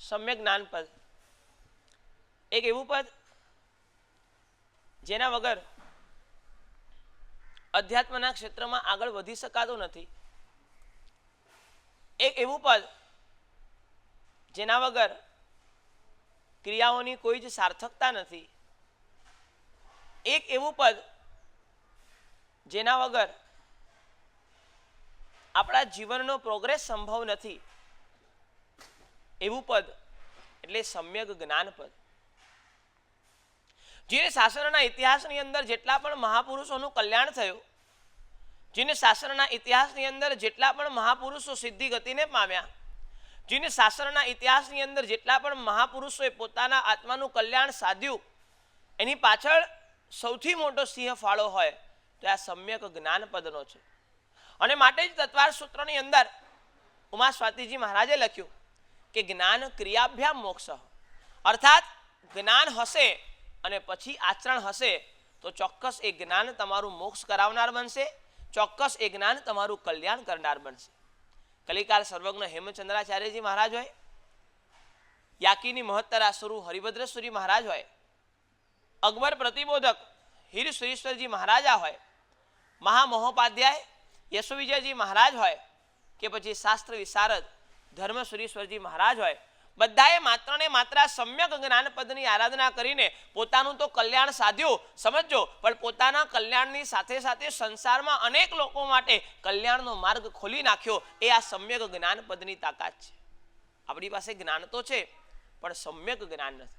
સમ્યક જ્ઞાન પદ એક એવું પદ જેના વગર અધ્યાત્મના ક્ષેત્રમાં આગળ વધી શકાતું નથી. એક એવું પદ જેના વગર ક્રિયાઓની કોઈ જ સાર્થકતા નથી. એક એવું પદ જેના વગર આપણા જીવનનો પ્રોગ્રેસ સંભવ નથી. એવું પદ એટલે સમ્યક જ્ઞાન પદ. જેને શાસ્ત્રના ઇતિહાસની અંદર જેટલા પણ મહાપુરુષોનું કલ્યાણ થયું, જેને શાસ્ત્રના ઇતિહાસની અંદર જેટલા પણ મહાપુરુષો સિદ્ધિ ગતિને પામ્યા, જેને શાસ્ત્રના ઇતિહાસની અંદર જેટલા પણ મહાપુરુષોએ પોતાના આત્માનું કલ્યાણ સાધ્યું, એની પાછળ સૌથી મોટો સિંહ ફાળો હોય તો આ સમ્યક જ્ઞાન પદનો છે. અને માટે જ તત્વાર સૂત્રની અંદર ઉમા સ્વાતિજી મહારાજે લખ્યું કે જ્ઞાન ક્રિયાભ્યામ મોક્ષ, અર્થાત જ્ઞાન હશે અને પછી આચરણ હશે તો ચોક્કસ એ જ્ઞાન તમારું મોક્ષ કરાવનાર બનશે, ચોક્કસ એ જ્ઞાન તમારું કલ્યાણ કરનાર બનશે. કલિકાલ સર્વજ્ઞ હેમચંદ્રાચાર્યજી મહારાજ હોય, યાકીની મહત્તરા સ્વરુ હરિભદ્રેશ્વરી મહારાજ હોય, અકબર પ્રતિબોધક હીર સુરેશ્વરજી મહારાજા હોય, મહામહોપાધ્યાય યશોવિજયજી મહારાજ હોય કે પછી શાસ્ત્ર વિશારદ ધર્મ સુરેશ્વરજી મહારાજ હોય, બધાએ માત્ર ને માત્ર સમ્યક જ્ઞાન પદની આરાધના કરીને પોતાનું તો કલ્યાણ સાધ્યું, સમજો, પણ પોતાના કલ્યાણની સાથે સાથે સંસારમાં અનેક લોકો માટે કલ્યાણનો માર્ગ ખોલી નાખ્યો. એ આ સમ્યક જ્ઞાન પદની તાકાત છે. આપણી પાસે જ્ઞાન તો છે પણ સમ્યક જ્ઞાન નથી,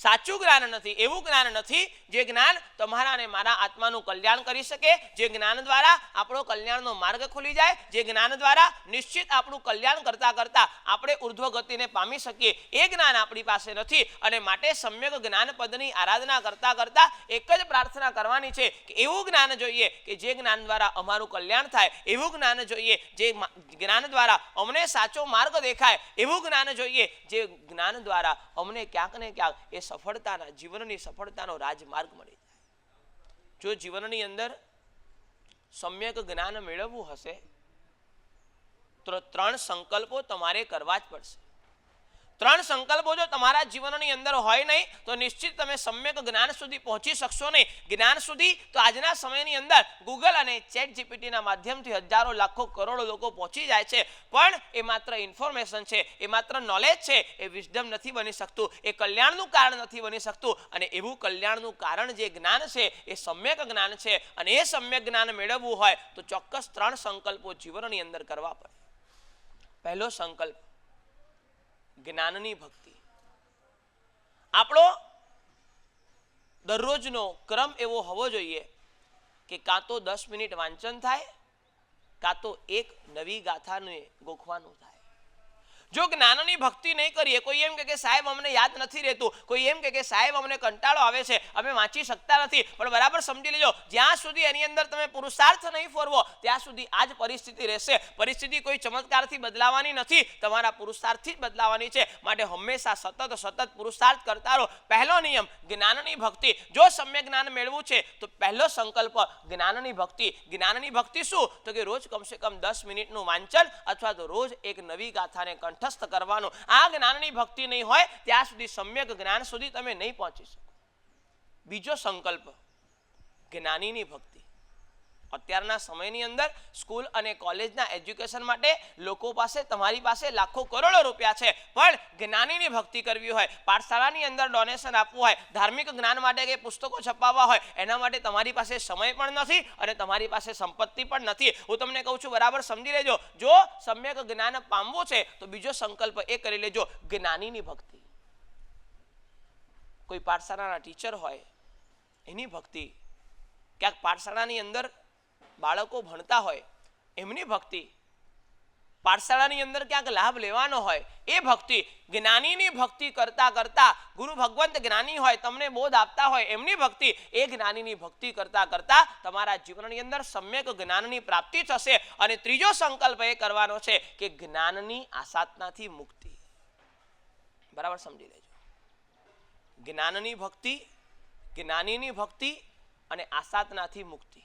સાચું જ્ઞાન નથી. એવું જ્ઞાન નથી જે જ્ઞાન તમારા અને મારા આત્માનું કલ્યાણ કરી શકે, જે જ્ઞાન દ્વારા આપણો કલ્યાણનો માર્ગ ખુલી જાય, જે જ્ઞાન દ્વારા નિશ્ચિત આપણું કલ્યાણ કરતા કરતા આપણે ઉર્ધ્વ ગતિને પામી શકીએ. એ જ્ઞાન આપણી પાસે નથી. અને માટે સમ્યક જ્ઞાન પદની આરાધના કરતા કરતા એક જ પ્રાર્થના કરવાની છે કે એવું જ્ઞાન જોઈએ કે જે જ્ઞાન દ્વારા અમારું કલ્યાણ થાય, એવું જ્ઞાન જોઈએ જે જ્ઞાન દ્વારા અમને સાચો માર્ગ દેખાય, એવું જ્ઞાન જોઈએ જે જ્ઞાન દ્વારા અમને ક્યાંક ને ક્યાંક એ સફળતાના જીવનની સફળતાનો રાજમાર્ગ મળી જાય. જો જીવનની અંદર સમ્યક જ્ઞાન મેળવવું હશે તો 3 સંકલ્પો તમારે કરવા જ પડશે. 3 સંકલ્પો જો તમારા જીવનની અંદર હોય નહીં તો નિશ્ચિત તમે સમ્યક જ્ઞાન સુધી પહોંચી શકશો નહીં. જ્ઞાન સુધી તો આજના સમયની અંદર ગૂગલ અને ચેટ જીપીટીના માધ્યમથી હજારો લાખો કરોડો લોકો પહોંચી જાય છે, પણ એ માત્ર ઇન્ફોર્મેશન છે, એ માત્ર નોલેજ છે, એ વિઝડમ નથી બની શકતું, એ કલ્યાણનું કારણ નથી બની શકતું. અને એવું કલ્યાણનું કારણ જે જ્ઞાન છે એ સમ્યક જ્ઞાન છે. અને એ સમ્યક જ્ઞાન મેળવવું હોય તો ચોક્કસ 3 સંકલ્પો જીવનની અંદર કરવા પડે. પહેલો સંકલ્પ જ્ઞાનની ભક્તિ. આપણો દરરોજનો ક્રમ એવો હોવો જોઈએ કે કાં તો 10 મિનિટ વાંચન થાય, કાં તો એક નવી ગાથાને ગોખવાનું થાય. જો જ્ઞાનની ભક્તિ નહીં કરીએ, કોઈ એમ કે સાહેબ અમને યાદ નથી રહેતું, કોઈ એમ કે સાહેબ અમને કંટાળો આવે છે, અમે વાંચી શકતા નથી, પણ બરાબર સમજી લેજો, જ્યાં સુધી એની અંદર તમે પુરુષાર્થ નહીં ફરવો ત્યાં સુધી આ જ પરિસ્થિતિ રહેશે. પરિસ્થિતિ કોઈ ચમત્કારથી બદલાવાની નથી, તમારા પુરુષાર્થથી જ બદલાવાની છે. માટે હંમેશા સતત પુરુષાર્થ કરતા રહો. પહેલો નિયમ જ્ઞાનની ભક્તિ. જો સમ્યક જ્ઞાન મેળવવું છે તો પહેલો સંકલ્પ જ્ઞાનની ભક્તિ. જ્ઞાનની ભક્તિ શું? તો કે રોજ કમસે કમ 10 મિનિટનું વાંચન અથવા તો રોજ એક નવી ગાથાને કંઠસ્થ કરવાનું. આ જ્ઞાનની ભક્તિ નહીં હોય ત્યાં સુધી સમ્યક જ્ઞાન સુધી તમે નહીં પહોંચી શકો. બીજો સંકલ્પ જ્ઞાનીની ભક્તિ. અત્યારના સમયની અંદર સ્કૂલ અને કોલેજના એજ્યુકેશન માટે લોકો પાસે, તમારી પાસે લાખો કરોડો રૂપિયા છે, પણ જ્ઞાનીની ભક્તિ કરવી હોય, પાઠશાળાની અંદર ડોનેશન આપવું હોય, ધાર્મિક જ્ઞાન માટે કે પુસ્તકો છપાવવા હોય, એના માટે તમારી પાસે સમય પણ નથી અને તમારી પાસે સંપત્તિ પણ નથી. હું તમને કહું છું, બરાબર સમજી લેજો. જો સમ્યક જ્ઞાન પામવું છે તો બીજો સંકલ્પ એ કરી લેજો જ્ઞાનીની ભક્તિ. કોઈ પાઠશાળાના ટીચર હોય એની ભક્તિ, ક્યાંક પાઠશાળાની અંદર બાળકો ભણતા હોય એમની ભક્તિ, પાઠશાળાની અંદર ક્યાંક લાભ લેવાનો હોય એ ભક્તિ. જ્ઞાનીની ભક્તિ કરતા કરતા, ગુરુ ભગવંત જ્ઞાની હોય, તમને બોધ આપતા હોય એમની ભક્તિ, એ જ્ઞાનીની ભક્તિ કરતા કરતા તમારા જીવનની અંદર સમ્યક જ્ઞાનની પ્રાપ્તિ થશે. અને ત્રીજો સંકલ્પ એ કરવાનો છે કે જ્ઞાનની આસાધનાથી મુક્તિ. બરાબર સમજી લેજો. જ્ઞાનની ભક્તિ, જ્ઞાનીની ભક્તિ અને આસાધનાથી મુક્તિ.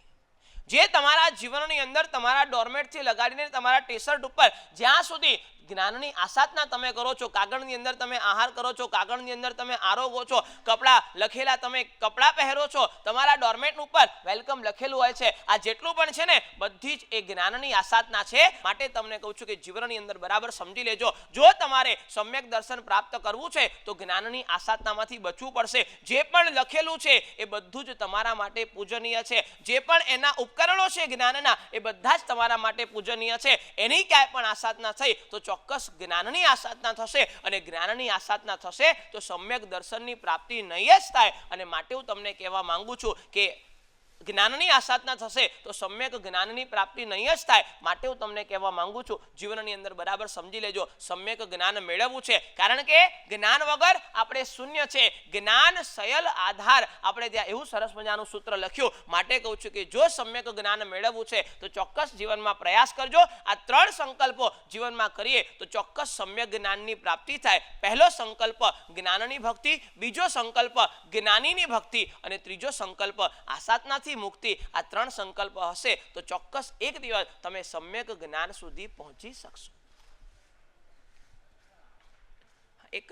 જે તમારા જીવનની અંદર તમારા ડોરમેટથી લગાડીને તમારા ટી શર્ટ ઉપર જ્યાં સુધી જ્ઞાનની આસાધના તમે કરો છો, કાગળની અંદર તમે આહાર કરો છો, કાગળની અંદર તમે આરોગો છો, કપડાં લખેલા તમે કપડાં પહેરો છો, તમારા ડોરમેટ ઉપર વેલકમ લખેલું હોય છે, આ જેટલું પણ છે ને બધી જ એ જ્ઞાનની આસાધના છે. માટે તમને કહું છું કે જીવનની અંદર બરાબર સમજી લેજો, જો તમારે સમ્યક દર્શન પ્રાપ્ત કરવું છે તો જ્ઞાનની આસાધનામાંથી બચવું પડશે. જે પણ લખેલું છે એ બધું જ તમારા માટે પૂજનીય છે, જે પણ એના ઉપકરણો છે જ્ઞાનના એ બધા જ તમારા માટે પૂજનીય છે. એની ક્યાંય પણ આસાધના થઈ તો ચોક્કસ જ્ઞાનની આસાધના થશે, અને જ્ઞાનની આસાધના થશે તો સમ્યક દર્શનની પ્રાપ્તિ નહીં જ થાય. અને માટે હું તમને કહેવા માંગુ છું કે જ્ઞાનની આસાધના થશે તો સમ્યક જ્ઞાનની પ્રાપ્તિ નહીં જ થાય. માટે હું તમને કહેવા માંગુ છું જીવનની અંદર બરાબર સમજી લેજો, સમ્યક જ્ઞાન મેળવવું છે, કારણ કે જ્ઞાન વગર આપણે શૂન્ય છે. જ્ઞાન સયલ આધાર, આપણે ત્યાં એવું સરસ મજાનું સૂત્ર લખ્યું. માટે કહું છું કે જો સમ્યક જ્ઞાન મેળવવું છે તો ચોક્કસ જીવનમાં પ્રયાસ કરજો. આ 3 સંકલ્પો જીવનમાં કરીએ તો ચોક્કસ સમ્યક જ્ઞાનની પ્રાપ્તિ થાય. પહેલો સંકલ્પ જ્ઞાનની ભક્તિ, બીજો સંકલ્પ જ્ઞાનીની ભક્તિ, અને ત્રીજો સંકલ્પ આસાધનાથી મુક્તિ. આ 3 સંકલ્પ હશે તો ચોક્કસ એક દિવસ તમે સમ્યક જ્ઞાન સુધી પહોંચી શકશો. એક